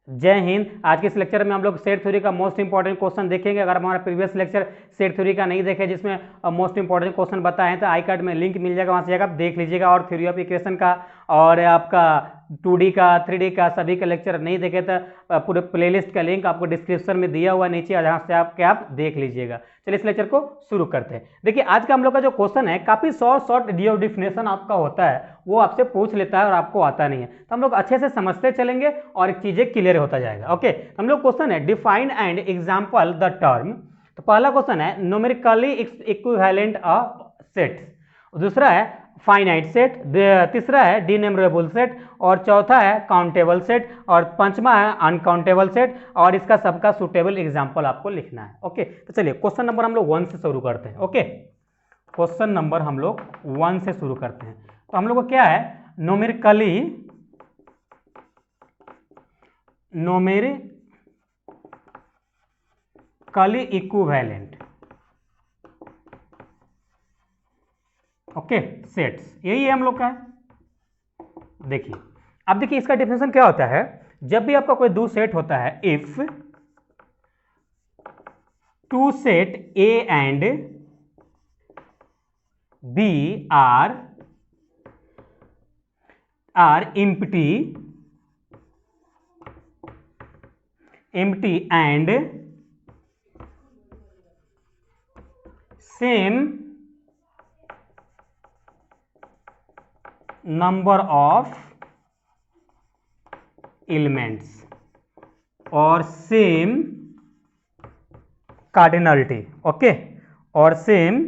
जय हिंद। आज के इस लेक्चर में हम लोग सेट थ्योरी का मोस्ट इंपॉर्टेंट क्वेश्चन देखेंगे। अगर हमारा प्रीवियस लेक्चर सेट थ्योरी का नहीं देखे जिसमें मोस्ट इंपॉर्टेंट क्वेश्चन बताए हैं तो आई कार्ड में लिंक मिल जाएगा, वहां से जाकर आप देख लीजिएगा। और थ्योरी ऑफ इक्वेशन का और आपका 2D का 3D का सभी का लेक्चर नहीं देखे तो पूरे प्लेलिस्ट का लिंक आपको डिस्क्रिप्शन में दिया हुआ नीचे, जहाँ से आप देख लीजिएगा। चलिए इस लेक्चर को शुरू करते हैं। देखिए आज का हम लोग का जो क्वेश्चन है काफी शॉर्ट डिफिनेशन आपका होता है, वो आपसे पूछ लेता है और आपको आता नहीं है, तो हम लोग अच्छे से समझते चलेंगे और चीजें क्लियर होता जाएगा। ओके, हम लोग क्वेश्चन है define and example the term. तो पहला क्वेश्चन है न्यूमेरिकली इक्विवेलेंट अ सेट, दूसरा है फाइनाइट सेट, तीसरा है डिनम्बरेबल सेट, और चौथा है काउंटेबल सेट, और पांचवा है अनकाउंटेबल सेट, और इसका सबका सुटेबल एग्जाम्पल आपको लिखना है। ओके, तो चलिए क्वेश्चन नंबर हम लोग 1 से शुरू करते हैं। ओके, क्वेश्चन नंबर हम लोग 1 से शुरू करते हैं। तो हम लोग को क्या है, न्यूमेरिकली इक्विवेलेंट ओके सेट्स, यही है हम लोग का है। देखिए अब देखिए इसका डेफिनेशन क्या होता है। जब भी आपका कोई दो सेट होता है, if two set A and B are empty and same number of elements और same cardinality, ओके, और same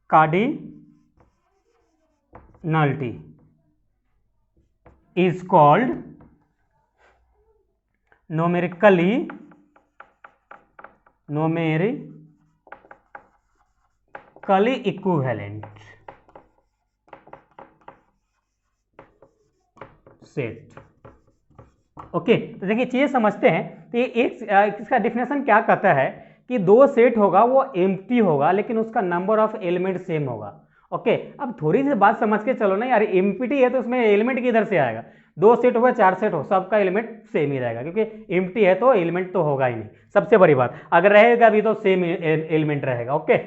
cardinality is called numerically equivalent set. Okay, तो देखिए चीजें समझते हैं। तो ये एक इसका डिफिनेशन क्या कहता है कि दो सेट होगा वो एम्प्टी होगा लेकिन उसका नंबर ऑफ एलिमेंट सेम होगा। ओके, अब थोड़ी सी बात समझ के चलो ना यार, एम्प्टी है तो उसमें एलिमेंट किधर से आएगा। दो सेट हो चार सेट हो, सबका एलिमेंट सेम ही रहेगा, क्योंकि एम्प्टी है तो एलिमेंट तो होगा ही नहीं। सबसे बड़ी बात, अगर रहेगा भी तो सेम एलिमेंट रहेगा। ओके,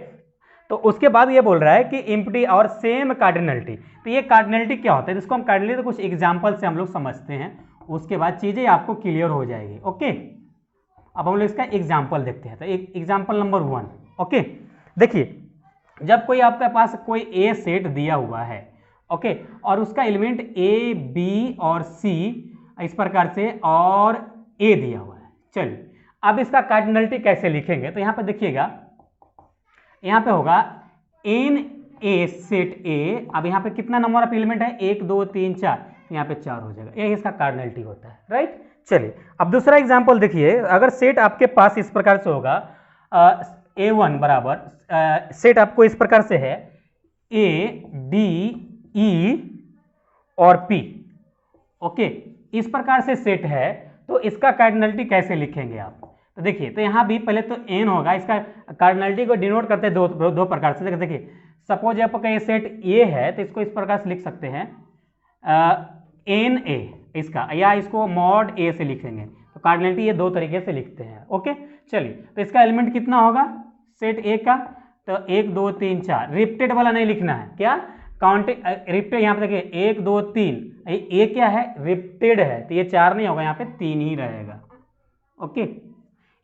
तो उसके बाद ये बोल रहा है कि एम्प्टी और सेम कार्डिनलिटी। तो ये कार्डिनलिटी क्या होता है, जिसको हम कार्डिनलिटी तो कुछ एग्जाम्पल से हम लोग समझते हैं, उसके बाद चीजें आपको क्लियर हो जाएगी। ओके, अब हम लोग इसका एग्जाम्पल देखते हैं। तो एक एग्जाम्पल नंबर 1। ओके, देखिए जब कोई आपके पास कोई ए सेट दिया हुआ है, ओके, और उसका एलिमेंट ए बी और सी इस प्रकार से और ए दिया हुआ है। चलिए अब इसका कार्डिनलिटी कैसे लिखेंगे, तो यहां पर देखिएगा, यहां पे होगा एन ए सेट ए। अब यहां पे कितना नंबर ऑफ एलिमेंट है, 1 2 3 4, यहां पे 4 हो जाएगा, यही इसका कार्डिनलिटी होता है। राइट, चलिए अब दूसरा एग्जांपल देखिए। अगर सेट आपके पास इस प्रकार से होगा, A1 बराबर सेट आपको इस प्रकार से है A D E और P। ओके, इस प्रकार से सेट है, तो इसका कार्डिनलिटी कैसे लिखेंगे आप। तो देखिए, तो यहां भी पहले तो n होगा, इसका कार्डिनलिटी को डिनोट करते हैं दो प्रकार से। देखिए सपोज आपका ये सेट A है तो इसको इस प्रकार से लिख सकते हैं एन ए इसका, या इसको मॉड ए से लिखेंगे। तो कार्डिनलिटी ये दो तरीके से लिखते हैं। ओके, चलिए तो इसका एलिमेंट कितना होगा सेट ए का, तो 1 2 3 4। रिपीटेड वाला नहीं लिखना है, क्या काउंटिंग रिपीटेड, यहाँ पे देखिए 1 2 3, ए क्या है रिपीटेड है, तो ये 4 नहीं होगा, यहाँ पे 3 ही रहेगा। ओके,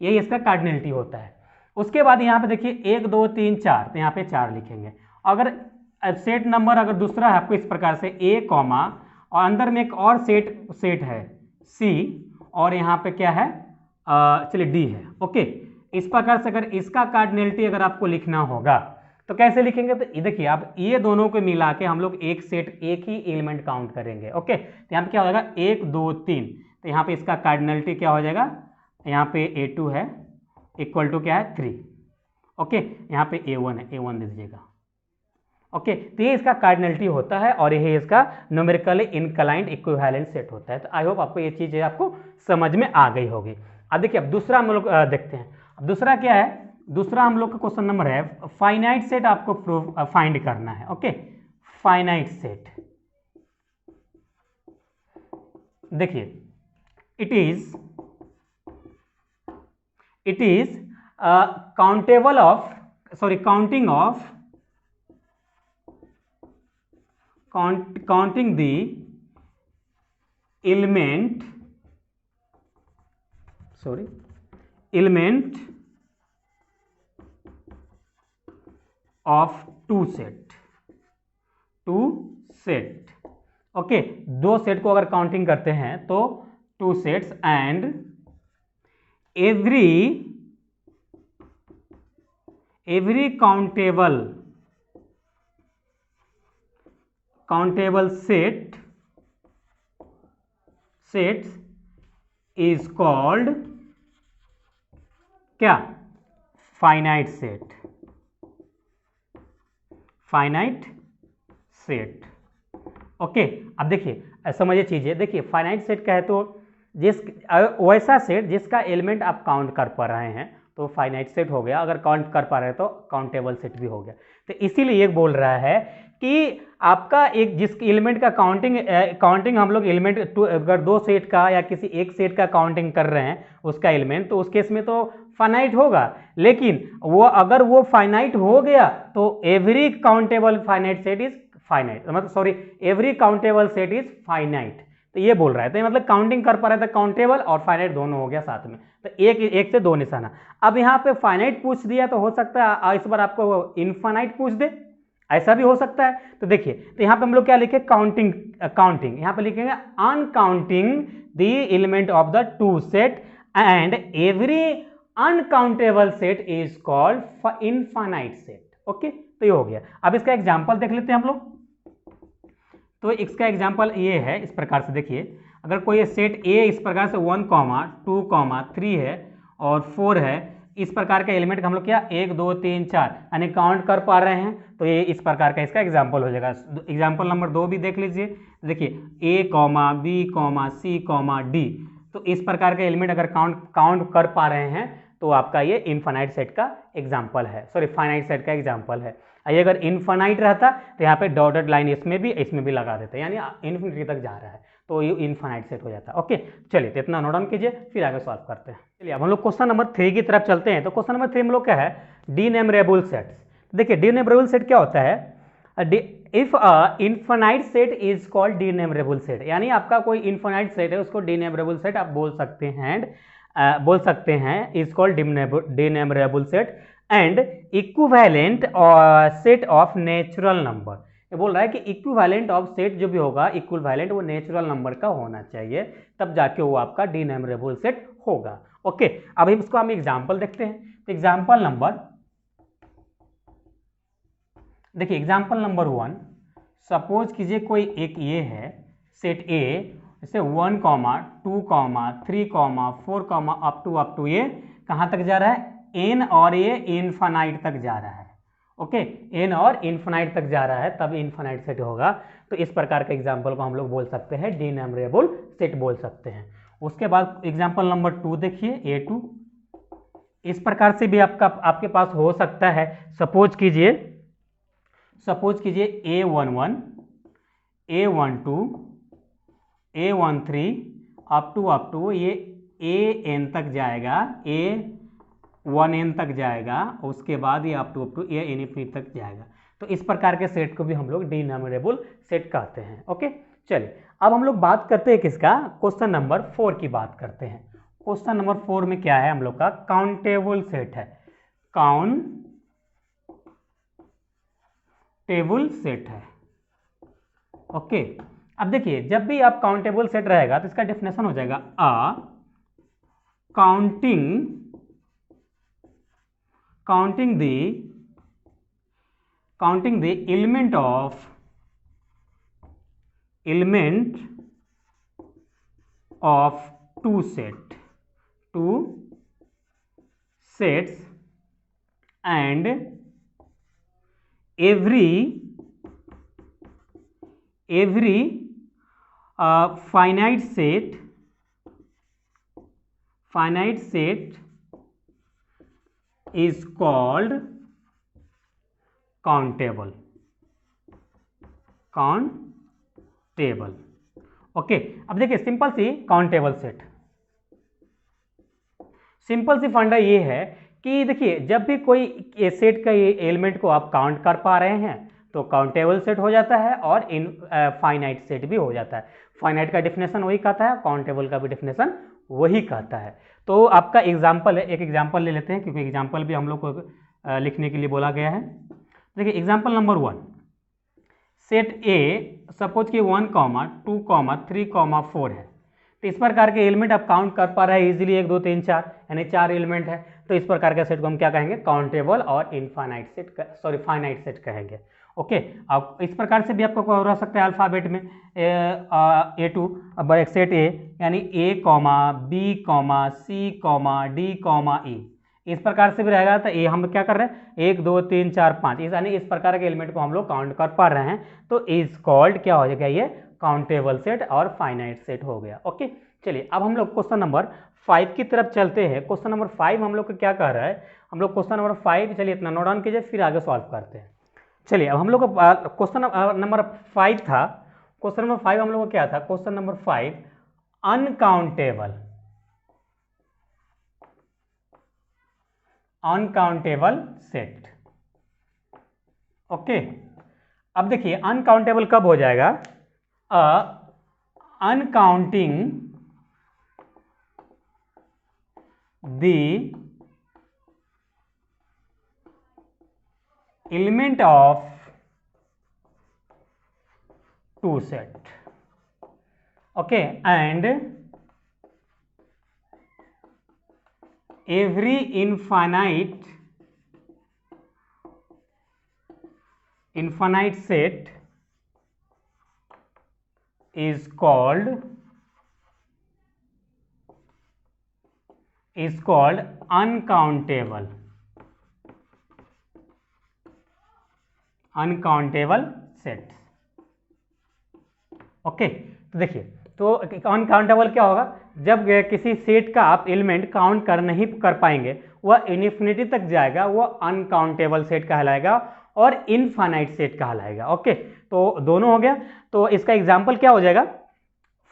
यही इसका कार्डिनलिटी होता है। उसके बाद यहाँ पे देखिए 1 2 3 4, तो यहाँ पे 4 लिखेंगे। अगर सेट नंबर अगर दूसरा है आपको इस प्रकार से ए कॉमा और अंदर में एक और सेट है सी, और यहाँ पे क्या है चलिए डी है। ओके, इस प्रकार से अगर इसका कार्डिनलिटी अगर आपको लिखना होगा तो कैसे लिखेंगे, तो देखिए आप ये दोनों को मिला के हम लोग एक सेट एक ही एलिमेंट काउंट करेंगे। ओके, तो यहाँ पे क्या हो जाएगा 1 2 3, तो यहाँ पे इसका कार्डिनलिटी क्या हो जाएगा, यहाँ पे A2 है इक्वल टू क्या है 3। ओके, यहाँ पे A1 है, A1 दे दीजिएगा। ओके, तो ये इसका कार्डिनलिटी होता है और यही इसका न्यूमेरिकली इनक्लाइंड इक्विवेलेंट सेट होता है। तो आई होप आपको ये चीजें आपको समझ में आ गई होगी। अब देखिए अब दूसरा हम लोग देखते हैं। अब दूसरा क्या है, दूसरा हम लोग का क्वेश्चन नंबर है फाइनाइट सेट आपको फाइंड करना है। ओके, फाइनाइट सेट देखिए it is countable of counting the element of two set okay, दो सेट को अगर काउंटिंग करते हैं तो two sets and every countable sets is called क्या? Finite set. ओके, अब देखिए समझिए चीजें, देखिए फाइनाइट सेट का है तो वैसा सेट जिसका एलिमेंट आप काउंट कर पा रहे हैं तो फाइनाइट सेट हो गया, अगर काउंट कर पा रहे हैं तो काउंटेबल सेट भी हो गया। तो इसीलिए ये बोल रहा है कि आपका एक जिस एलिमेंट का काउंटिंग हम लोग एलिमेंट अगर दो सेट का या किसी एक सेट का काउंटिंग कर रहे हैं उसका एलिमेंट, तो उस केस में तो फाइनाइट होगा, लेकिन वो अगर वो फाइनाइट हो गया तो every countable finite set is finite, मतलब every countable set is finite. तो ये बोल रहा है, तो मतलब काउंटिंग कर पा रहा था, काउंटेबल और फाइनाइट दोनों हो गया साथ में, तो एक से दो निशाना। अब यहाँ पे फाइनाइट पूछ दिया तो हो सकता है इस बार आपको इनफाइनाइट पूछ दे, ऐसा भी हो सकता है। तो देखिए, तो यहाँ पे हम लोग क्या लिखे? काउंटिंग यहाँ पे लिखेंगे uncounting the element of the two set and every uncountable set is called infinite set. Okay, तो ये हो गया। अब इसका एग्जांपल देख लेते हैं हम लोग। तो इसका एग्जांपल ये है, इस प्रकार से देखिए, अगर कोई सेट ए इस प्रकार से 1, 2, 3 है और 4 है, इस प्रकार का एलिमेंट हम लोग क्या 1, 2, 3, 4 यानी काउंट कर पा रहे हैं, तो ये इस प्रकार का इसका एग्जांपल हो जाएगा। एग्जांपल नंबर 2 भी देख लीजिए, देखिए A, B, C, D, तो इस प्रकार का एलिमेंट अगर काउंट कर पा रहे हैं तो आपका ये इनफाइनाइट सेट का एग्जाम्पल है, फाइनाइट सेट का एग्जाम्पल है। ये अगर इनफाइनाइट रहता तो यहाँ पे डॉटेड लाइन इसमें भी लगा देते, यानी इन्फिनिटी तक जा रहा है तो ये इनफाइनाइट सेट हो जाता है। ओके, चलिए तो इतना नोट डाउन कीजिए, फिर आगे सॉल्व करते हैं। चलिए अब हम लोग क्वेश्चन नंबर 3 की तरफ चलते हैं। तो क्वेश्चन नंबर 3 में लोग क्या है? Denumerable sets. देखिए डीनेमरेबल सेट क्या होता है? If infinite set is called denumerable set, यानी आपका कोई इनफाइनाइट सेट है उसको डीनेमरेबल सेट आप बोल सकते हैं is called denumerable set and equivalent set of natural number. ये बोल रहा है कि इक्विवेलेंट ऑफ सेट जो भी होगा, इक्विवेलेंट वो नेचुरल नंबर का होना चाहिए, तब जाके वो आपका डीनेमरेबल सेट होगा। ओके, अब इसको हम एग्जांपल देखते हैं। तो एग्जांपल नंबर, देखिए एग्जांपल नंबर 1, सपोज कीजिए कोई एक ये है सेट ए, जैसे 1, 2, 3, 4 अप टू ये कहाँ तक जा रहा है? एन, और ये इनफाइनाइट तक जा रहा है। ओके, एन और इनफाइनाइट तक जा रहा है, तब इनफाइनाइट सेट होगा। तो इस प्रकार के एग्जांपल को हम लोग बोल सकते हैं डीनेमरेबल सेट बोल सकते हैं। उसके बाद एग्जांपल नंबर 2 देखिए, A2, इस प्रकार से भी आपके पास हो सकता है। सपोज कीजिए A11, A12, A13 up to ये AN तक जाएगा, A1N तक जाएगा, उसके बाद ये अप टू ये इनफिनिटी तक जाएगा। तो इस प्रकार के सेट को भी हम लोग डीनेमरेबल सेट कहते हैं। ओके, चलिए अब हम लोग बात करते हैं किसका? क्वेश्चन नंबर 4 की बात करते हैं। क्वेश्चन नंबर 4 में क्या है हम लोग का? काउंटेबल सेट है, काउंटेबल सेट है। ओके, अब देखिए जब भी आप काउंटेबल सेट रहेगा तो इसका डेफिनेशन हो जाएगा counting the element of two sets and every finite set is called countable। Okay, अब देखिए सिंपल सी काउंटेबल सेट, सिंपल सी फंडा ये है कि देखिए जब भी कोई सेट का ये एलिमेंट को आप काउंट कर पा रहे हैं तो काउंटेबल सेट हो जाता है और इन फाइनाइट सेट भी हो जाता है। फाइनाइट का डेफिनेशन वही कहता है, काउंटेबल का भी डेफिनेशन वही कहता है। तो आपका एग्जाम्पल है, एक एग्जाम्पल ले लेते हैं क्योंकि एग्जाम्पल भी हम लोग को लिखने के लिए बोला गया है। देखिए example number 1, set A suppose कि 1, 2, 3, 4 है। तो इस प्रकार के एलिमेंट आप काउंट कर पा रहे हैं इजीली, 1 2 3 4 यानी 4 एलिमेंट है। तो इस प्रकार के सेट को हम क्या कहेंगे, काउंटेबल और infinite set, sorry finite set कहेंगे। ओके, अब इस प्रकार से भी आपको हो सकता है अल्फाबेट में A2 अब एक सेट ए यानी A, B, C, D, E, इस प्रकार से भी रहेगा। तो ये हम क्या कर रहे हैं, 1 2 3 4 5 यानी इस प्रकार के एलिमेंट को हम लोग काउंट कर पा रहे हैं। तो इज कॉल्ड क्या हो जाएगा, ये काउंटेबल सेट और फाइनाइट सेट हो गया। ओके, चलिए अब हम लोग क्वेश्चन नंबर 5 की तरफ चलते हैं। क्वेश्चन नंबर 5 हम लोग को क्या कह रहा है, हम लोग क्वेश्चन नंबर 5 चलिए इतना नोट डाउन कीजिए फिर आगे सॉल्व करते हैं। चलिए अब हम लोग का क्वेश्चन नंबर 5 था, क्वेश्चन नंबर 5 हम लोग को क्या था, question number 5 uncountable set. Okay, अब देखिए अनकाउंटेबल कब हो जाएगा, अनकाउंटिंग the element of two set, okay, and every infinite set is called uncountable set. Okay, तो देखिए तो अनकाउंटेबल क्या होगा, जब किसी सेट का आप एलिमेंट काउंट कर नहीं कर पाएंगे, वह इनफिनिटी तक जाएगा, वह अनकाउंटेबल सेट कहलाएगा और इनफाइनाइट सेट कहलाएगा। ओके, तो दोनों हो गया। तो इसका एग्जाम्पल क्या हो जाएगा,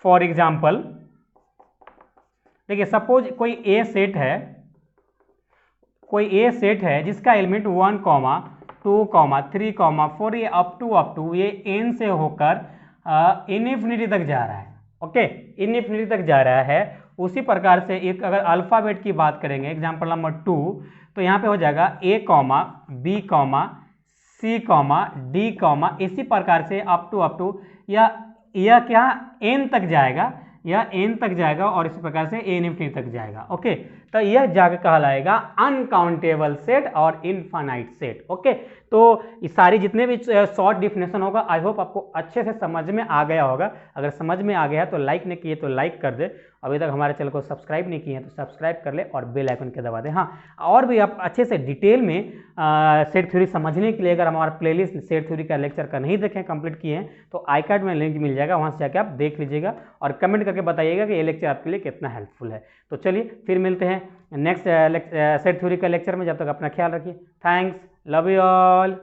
फॉर एग्जाम्पल देखिए सपोज कोई ए सेट है, जिसका एलिमेंट 1, 2, 3, 4 ये अप टू ये एन से होकर इनफिनिटी तक जा रहा है। ओके, इनफिनिटी तक जा रहा है। उसी प्रकार से एक अगर अल्फाबेट की बात करेंगे, एग्जांपल नंबर 2, तो यहाँ पे हो जाएगा A, B, C, D, इसी प्रकार से अप टू यह क्या n तक जाएगा, यह n तक जाएगा और इसी प्रकार से इनफिनिटी तक जाएगा। ओके, तो यह जाकर कहलाएगा अनकाउंटेबल सेट और इनफाइनाइट सेट। ओके, तो ये सारी जितने भी शॉर्ट डिफिनेशन होगा आई होप आपको अच्छे से समझ में आ गया होगा। अगर समझ में आ गया तो लाइक नहीं किए तो लाइक कर दे, अभी तक हमारे चैनल को सब्सक्राइब नहीं किए हैं तो सब्सक्राइब कर ले और बेल आइकन के दबा दें। हाँ, और भी आप अच्छे से डिटेल में सेट थ्योरी समझने के लिए अगर हमारा प्लेलिस्ट सेट थ्योरी का लेक्चर का नहीं देखें, कंप्लीट किए हैं, तो आई कार्ड में लिंक मिल जाएगा, वहाँ से जाकर आप देख लीजिएगा और कमेंट करके बताइएगा कि ये लेक्चर आपके लिए कितना हेल्पफुल है। तो चलिए फिर मिलते हैं नेक्स्ट सेट थ्योरी का लेक्चर में, जब तक अपना ख्याल रखिए। Thanks, love you all.